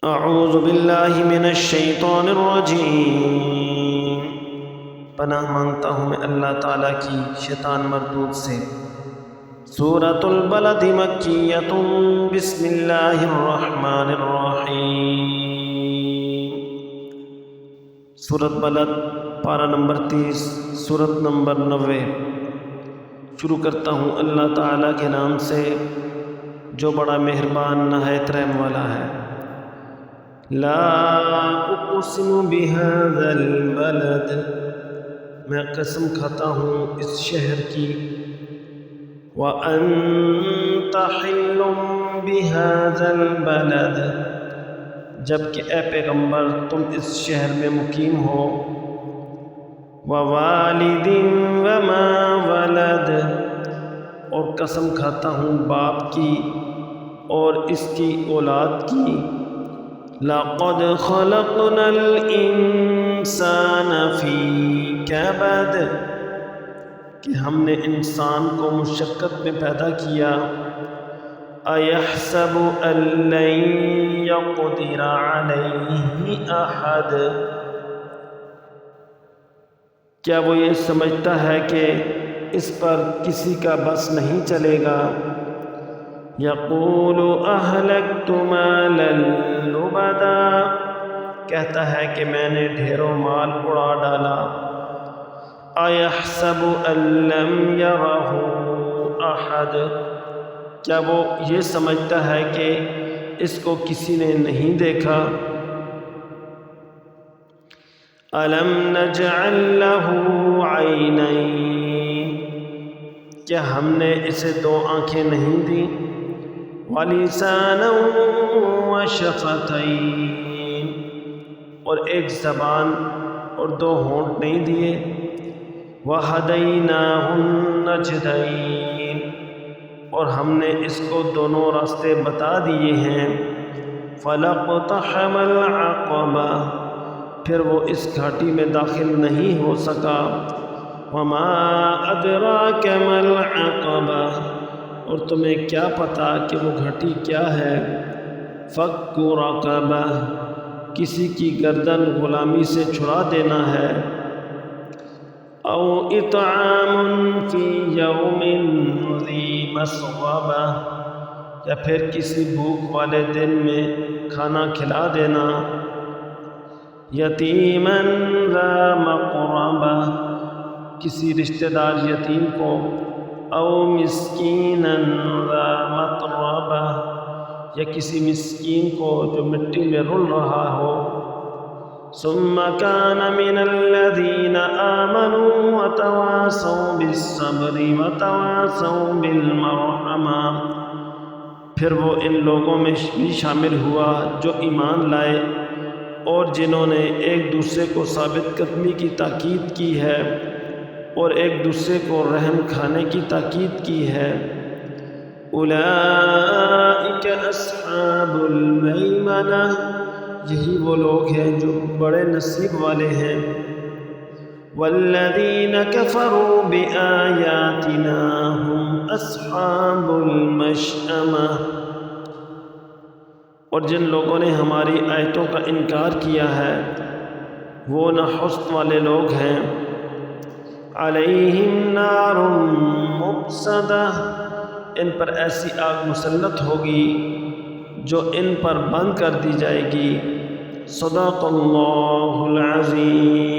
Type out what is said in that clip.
اعوذ باللہ من الشیطان الرجیم، پناہ مانگتا ہوں میں اللہ تعالیٰ کی شیطان مردود سے۔ سورۃ البلد مکیۃ، بسم اللہ الرحمن الرحیم۔ سورۃ بلد پارہ نمبر 30، سورۃ نمبر 90۔ شروع کرتا ہوں اللہ تعالیٰ کے نام سے جو بڑا مہربان نہایت رحم والا ہے۔ لا اقسم بهذا البلد، میں قسم کھاتا ہوں اس شہر کی۔ وانت حل بهذا البلد، جبکہ اے پیغمبر تم اس شہر میں مقیم ہو۔ ووالد وما ولد، اور قسم کھاتا ہوں باپ کی اور اس کی اولاد کی۔ لقد خلقنا الانسان فی کبد، کہ ہم نے انسان کو مشقت میں پیدا کیا۔ ایحسب ان لن یقدر علیہ احد، کیا وہ یہ سمجھتا ہے کہ اس پر کسی کا بس نہیں چلے گا۔ یقول اہلکت مالا لبدا، کہتا ہے کہ میں نے ڈھیروں مال اڑا ڈالا۔ ایحسب ان لم یرہ احد، کیا وہ یہ سمجھتا ہے کہ اس کو کسی نے نہیں دیکھا۔ الم نجعل لہ عینین، کیا ہم نے اسے دو آنکھیں نہیں دیں۔ ولسانا وشفتین، اور ایک زبان اور دو ہونٹ نہیں دیے۔ وہدیناہ النجدین، اور ہم نے اس کو دونوں راستے بتا دیے ہیں۔ فلاقتحم العقبہ، پھر وہ اس گھاٹی میں داخل نہیں ہو سکا۔ وما ادراک ما العقبہ، اور تمہیں کیا پتہ کہ وہ گھاٹی کیا ہے۔ فک رقبہ، کسی کی گردن غلامی سے چھڑا دینا ہے۔ او اطعام فی یوم ذی مسغبہ، یا پھر کسی بھوک والے دن میں کھانا کھلا دینا۔ یتیما ذا مقربہ، کسی رشتہ دار یتیم کو۔ او مسکینا ذا متربہ، یا کسی مسکین کو جو مٹی میں رل رہا ہو۔ ثم كان من الذين آمنوا وتواصوا بالصبر وتواصوا بالمرحمہ، پھر وہ ان لوگوں میں بھی شامل ہوا جو ایمان لائے اور جنہوں نے ایک دوسرے کو ثابت قدمی کی تاکید کی ہے اور ایک دوسرے کو رحم کھانے کی تاکید کی ہے۔ اولئک اصحاب المیمنہ، یہی وہ لوگ ہیں جو بڑے نصیب والے ہیں۔ والذین کفروا بآیاتنا هم اصحاب المشأمہ، اور جن لوگوں نے ہماری آیتوں کا انکار کیا ہے وہ نحست والے لوگ ہیں۔ علیہم نار مؤصدہ، ان پر ایسی آگ مسلط ہوگی جو ان پر بند کر دی جائے گی۔ صدق اللہ العظیم۔